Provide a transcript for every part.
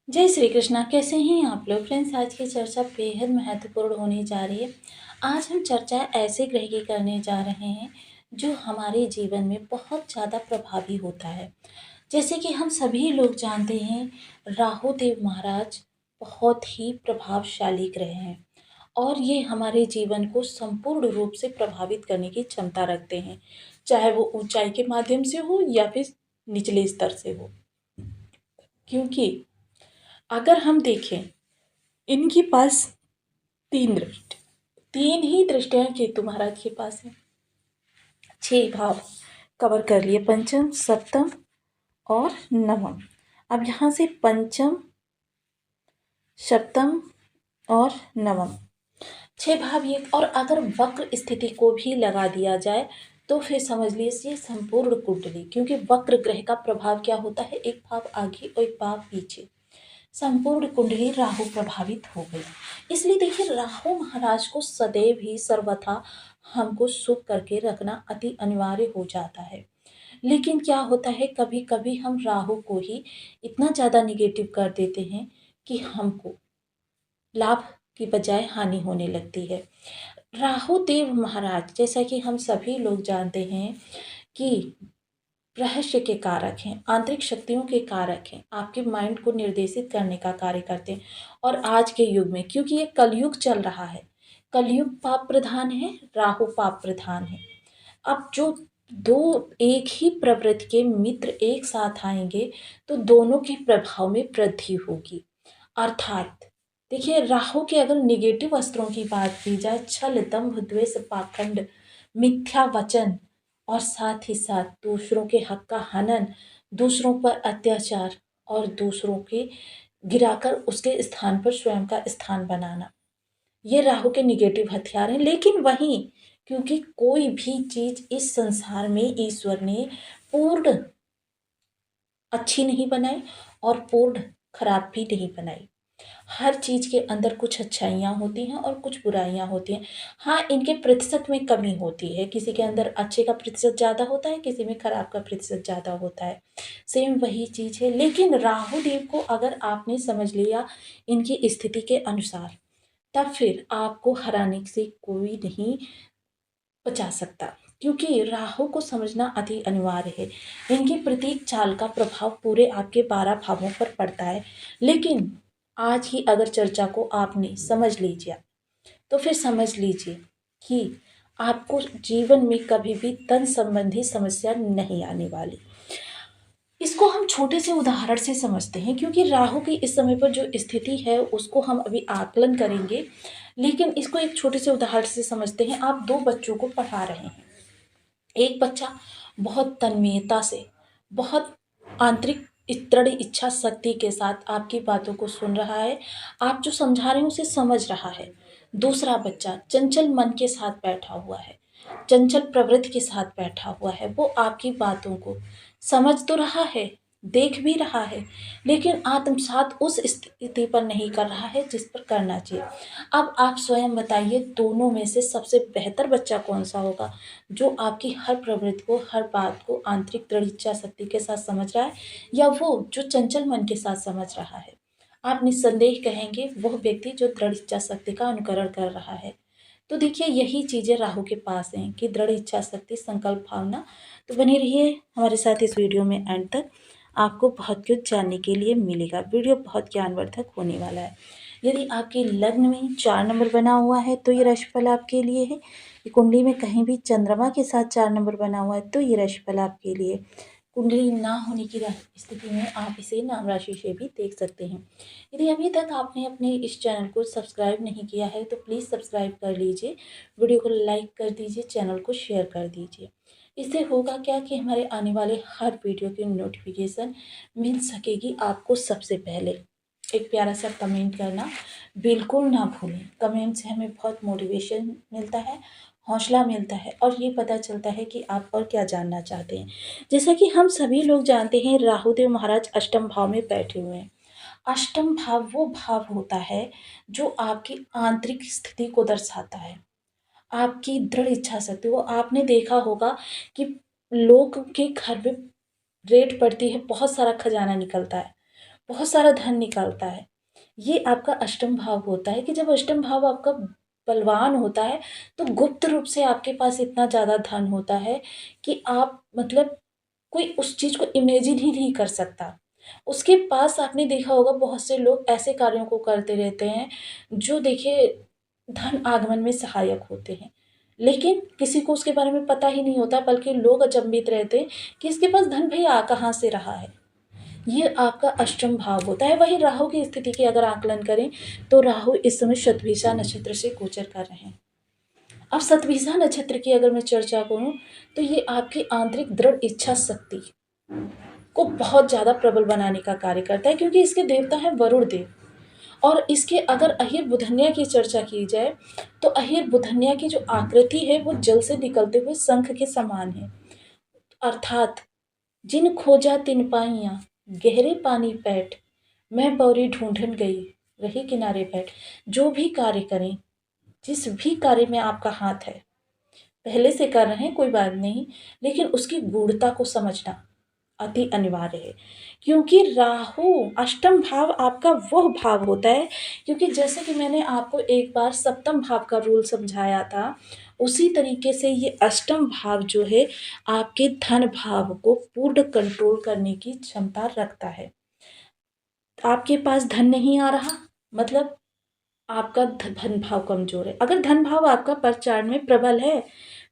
जय श्री कृष्णा। कैसे हैं आप लोग फ्रेंड्स? आज की चर्चा बेहद महत्वपूर्ण होने जा रही है। आज हम चर्चा ऐसे ग्रह की करने जा रहे हैं जो हमारे जीवन में बहुत ज़्यादा प्रभावी होता है। जैसे कि हम सभी लोग जानते हैं, राहु देव महाराज बहुत ही प्रभावशाली ग्रह हैं और ये हमारे जीवन को संपूर्ण रूप से प्रभावित करने की क्षमता रखते हैं, चाहे वो ऊंचाई के माध्यम से हो या फिर निचले स्तर से हो। क्योंकि अगर हम देखें, इनके पास 3 दृष्टि 3 ही दृष्टियाँ केतु महाराज के पास हैं। 6 भाव कवर कर लिए, पंचम, सप्तम और नवम। अब यहाँ से पंचम, सप्तम और नवम 6 भाव ये, और अगर वक्र स्थिति को भी लगा दिया जाए तो फिर समझ लीजिए संपूर्ण कुंडली, क्योंकि वक्र ग्रह का प्रभाव क्या होता है, एक भाव आगे और एक भाव पीछे, संपूर्ण कुंडली राहु प्रभावित हो गई। इसलिए देखिए, राहु महाराज को सदैव ही सर्वथा हमको शुभ करके रखना अति अनिवार्य हो जाता है। लेकिन क्या होता है, कभी कभी हम राहु को ही इतना ज़्यादा निगेटिव कर देते हैं कि हमको लाभ की बजाय हानि होने लगती है। राहु देव महाराज, जैसा कि हम सभी लोग जानते हैं कि रहस्य के कारक हैं, आंतरिक शक्तियों के कारक हैं, आपके माइंड को निर्देशित करने का कार्य करते हैं। और आज के युग में, क्योंकि ये कलयुग चल रहा है, कलयुग पाप प्रधान है, राहु पाप प्रधान है। अब जो दो एक ही प्रवृत्ति के मित्र एक साथ आएंगे तो दोनों के प्रभाव में वृद्धि होगी। अर्थात देखिए, राहु के अगर निगेटिव अस्त्रों की बात की जाए, छल, दंभ, द्वेष, पाखंड, मिथ्या वचन और साथ ही साथ दूसरों के हक का हनन, दूसरों पर अत्याचार और दूसरों के गिराकर उसके स्थान पर स्वयं का स्थान बनाना, ये राहु के निगेटिव हथियार हैं। लेकिन वहीं, क्योंकि कोई भी चीज इस संसार में ईश्वर ने पूर्ण अच्छी नहीं बनाई और पूर्ण खराब भी नहीं बनाई। हर चीज के अंदर कुछ अच्छाइयाँ होती हैं और कुछ बुराइयाँ होती हैं। हाँ, इनके प्रतिशत में कमी होती है, किसी के अंदर अच्छे का प्रतिशत ज़्यादा होता है, किसी में खराब का प्रतिशत ज़्यादा होता है। सेम वही चीज है। लेकिन राहु देव को अगर आपने समझ लिया इनकी स्थिति के अनुसार, तब फिर आपको हराने से कोई नहीं बचा सकता, क्योंकि राहु को समझना अति अनिवार्य है। इनकी प्रत्येक चाल का प्रभाव पूरे आपके 12 भावों पर पड़ता है। लेकिन आज की अगर चर्चा को आपने समझ लीजिए तो फिर समझ लीजिए कि आपको जीवन में कभी भी तन संबंधी समस्या नहीं आने वाली। इसको हम छोटे से उदाहरण से समझते हैं, क्योंकि राहु की इस समय पर जो स्थिति है उसको हम अभी आकलन करेंगे। लेकिन इसको एक छोटे से उदाहरण से समझते हैं। आप 2 बच्चों को पढ़ा रहे हैं। एक बच्चा बहुत तन्मयता से, बहुत आंतरिक दृढ़ इच्छा शक्ति के साथ आपकी बातों को सुन रहा है, आप जो समझा रहे हैं उसे समझ रहा है। दूसरा बच्चा चंचल मन के साथ बैठा हुआ है, चंचल प्रवृत्ति के साथ बैठा हुआ है। वो आपकी बातों को समझ तो रहा है, देख भी रहा है, लेकिन आत्मसात उस स्थिति पर नहीं कर रहा है जिस पर करना चाहिए। अब आप स्वयं बताइए, दोनों में से सबसे बेहतर बच्चा कौन सा होगा, जो आपकी हर प्रवृत्ति को, हर बात को आंतरिक दृढ़ इच्छा शक्ति के साथ समझ रहा है, या वो जो चंचल मन के साथ समझ रहा है? आप निस्संदेह कहेंगे वो व्यक्ति जो दृढ़ इच्छा शक्ति का अनुकरण कर रहा है। तो देखिए, यही चीज़ें राहु के पास हैं कि दृढ़ इच्छा शक्ति, संकल्प, भावना। तो बने रहिए हमारे साथ इस वीडियो में एंड तक, आपको बहुत कुछ जानने के लिए मिलेगा। वीडियो बहुत ज्ञानवर्धक होने वाला है। यदि आपके लग्न में 4 नंबर बना हुआ है तो ये राशिफल आपके लिए है। कुंडली में कहीं भी चंद्रमा के साथ 4 नंबर बना हुआ है तो ये राशिफल आपके लिए। कुंडली ना होने की स्थिति में आप इसे नाम राशि से भी देख सकते हैं। यदि अभी तक आपने अपने इस चैनल को सब्सक्राइब नहीं किया है तो प्लीज़ सब्सक्राइब कर लीजिए, वीडियो को लाइक कर दीजिए, चैनल को शेयर कर दीजिए। इससे होगा क्या कि हमारे आने वाले हर वीडियो की नोटिफिकेशन मिल सकेगी आपको सबसे पहले। एक प्यारा सा कमेंट करना बिल्कुल ना भूलें। कमेंट से हमें बहुत मोटिवेशन मिलता है, हौसला मिलता है और ये पता चलता है कि आप और क्या जानना चाहते हैं। जैसा कि हम सभी लोग जानते हैं, राहुदेव महाराज अष्टम भाव में बैठे हुए हैं। अष्टम भाव वो भाव होता है जो आपकी आंतरिक स्थिति को दर्शाता है, आपकी दृढ़ इच्छा शक्ति। वो आपने देखा होगा कि लोग के घर में रेड पड़ती है, बहुत सारा खजाना निकलता है, बहुत सारा धन निकालता है। ये आपका अष्टम भाव होता है कि जब अष्टम भाव आपका बलवान होता है तो गुप्त रूप से आपके पास इतना ज़्यादा धन होता है कि आप मतलब कोई उस चीज़ को इमेजिन ही नहीं कर सकता। उसके पास आपने देखा होगा बहुत से लोग ऐसे कार्यों को करते रहते हैं जो देखिए धन आगमन में सहायक होते हैं। लेकिन किसी को उसके बारे में पता ही नहीं होता, बल्कि लोग अचंभित रहते हैं कि इसके पास धन भई आ कहाँ से रहा है। ये आपका अष्टम भाव होता है। वहीं राहु की स्थिति की अगर आकलन करें तो राहु इस समय शतभिषा नक्षत्र से गोचर कर रहे हैं। अब शतभिषा नक्षत्र की अगर मैं चर्चा करूं तो ये आपकी आंतरिक दृढ़ इच्छा शक्ति को बहुत ज़्यादा प्रबल बनाने का कार्य करता है, क्योंकि इसके देवता है वरुण देव। और इसके अगर अहिर बुधन्या की चर्चा की जाए तो अहिर बुधन्या की जो आकृति है वो जल से निकलते हुए शंख के समान है। अर्थात जिन खोजा तिन पाइयाँ गहरे पानी पैठ, मैं बौरी ढूंढन गई रही किनारे बैठ। जो भी कार्य करें, जिस भी कार्य में आपका हाथ है, पहले से कर रहे हैं कोई बात नहीं, लेकिन उसकी गूढ़ता को समझना अति अनिवार्य है। क्योंकि राहु अष्टम भाव आपका वह भाव होता है, क्योंकि जैसे कि मैंने आपको एक बार सप्तम भाव का रूल समझाया था, उसी तरीके से ये अष्टम भाव जो है आपके धन भाव को पूर्ण कंट्रोल करने की क्षमता रखता है। आपके पास धन नहीं आ रहा मतलब आपका धन भाव कमजोर है। अगर धन भाव आपका परचारण में प्रबल है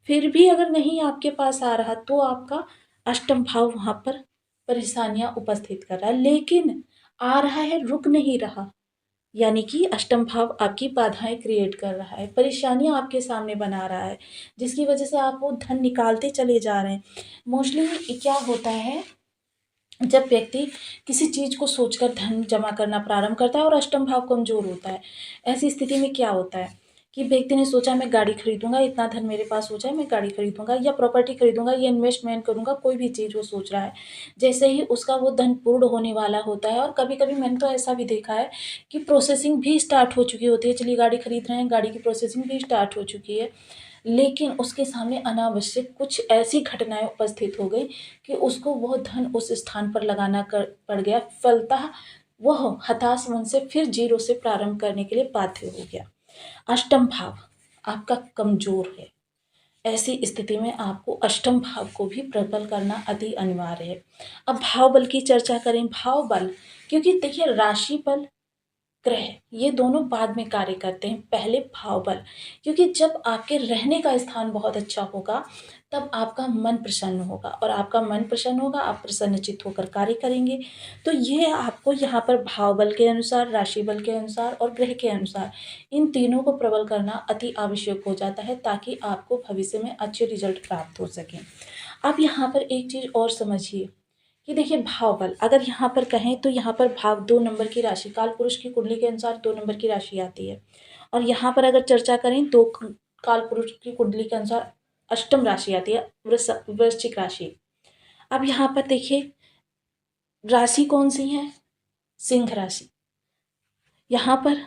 फिर भी अगर नहीं आपके पास आ रहा तो आपका अष्टम भाव वहां पर परेशानियां उपस्थित कर रहा है। लेकिन आ रहा है, रुक नहीं रहा, यानी कि अष्टम भाव आपकी बाधाएं क्रिएट कर रहा है, परेशानियां आपके सामने बना रहा है, जिसकी वजह से आप वो धन निकालते चले जा रहे हैं। मोस्टली क्या होता है, जब व्यक्ति किसी चीज़ को सोचकर धन जमा करना प्रारंभ करता है और अष्टम भाव कमजोर होता है, ऐसी स्थिति में क्या होता है कि व्यक्ति ने सोचा मैं गाड़ी खरीदूंगा, इतना धन मेरे पास हो जाए मैं गाड़ी खरीदूंगा या प्रॉपर्टी खरीदूंगा या इन्वेस्टमेंट करूंगा, कोई भी चीज़ वो सोच रहा है। जैसे ही उसका वो धन पूर्ण होने वाला होता है, और कभी कभी मैंने तो ऐसा भी देखा है कि प्रोसेसिंग भी स्टार्ट हो चुकी होती है, चलिए गाड़ी खरीद रहे हैं, गाड़ी की प्रोसेसिंग भी स्टार्ट हो चुकी है, लेकिन उसके सामने अनावश्यक कुछ ऐसी घटनाएं उपस्थित हो गई कि उसको वह धन उस स्थान पर लगाना कर पड़ गया। फलतः वह हताश मन से फिर जीरो से प्रारंभ करने के लिए बाध्य हो गया। अष्टम भाव आपका कमजोर है, ऐसी स्थिति में आपको अष्टम भाव को भी प्रबल करना अति अनिवार्य है। अब भाव बल की चर्चा करें। भाव बल, क्योंकि देखिए राशि बल, ग्रह, ये दोनों बाद में कार्य करते हैं, पहले भाव बल। क्योंकि जब आपके रहने का स्थान बहुत अच्छा होगा तब आपका मन प्रसन्न होगा, और आपका मन प्रसन्न होगा आप प्रसन्नचित्त होकर कार्य करेंगे। तो ये आपको यहाँ पर भाव बल के अनुसार, राशि बल के अनुसार और ग्रह के अनुसार इन तीनों को प्रबल करना अति आवश्यक हो जाता है, ताकि आपको भविष्य में अच्छे रिजल्ट प्राप्त हो सकें। अब यहाँ पर एक चीज़ और समझिए कि देखिए भाव बल अगर यहाँ पर कहें तो यहाँ पर भाव 2 नंबर की राशि, काल पुरुष की कुंडली के अनुसार 2 नंबर की राशि आती है। और यहाँ पर अगर चर्चा करें तो काल पुरुष की कुंडली के अनुसार अष्टम राशि आती है, वृश्चिक राशि। अब यहाँ पर देखिए राशि कौन सी है, सिंह राशि। यहाँ पर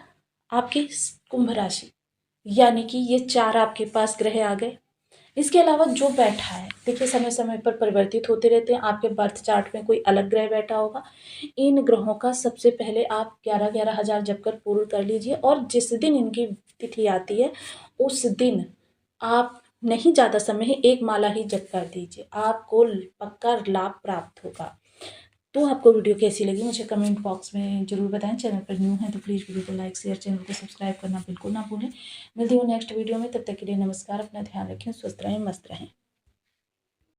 आपके कुंभ राशि, यानी कि ये 4 आपके पास ग्रह आ गए। इसके अलावा जो बैठा है, देखिए समय समय पर परिवर्तित होते रहते हैं, आपके बर्थ चार्ट में कोई अलग ग्रह बैठा होगा। इन ग्रहों का सबसे पहले आप 11-11 हज़ार जप कर पूर्ण कर लीजिए, और जिस दिन इनकी तिथि आती है उस दिन आप नहीं ज़्यादा समय है, एक माला ही जप कर दीजिए, आपको पक्का लाभ प्राप्त होगा। तो आपको वीडियो कैसी लगी मुझे कमेंट बॉक्स में ज़रूर बताएं। चैनल पर न्यू है तो प्लीज़ वीडियो को लाइक शेयर, चैनल को सब्सक्राइब करना बिल्कुल ना भूलें। मिलती हूँ नेक्स्ट वीडियो में, तब तक के लिए नमस्कार, अपना ध्यान रखें, स्वस्थ रहें, मस्त रहें।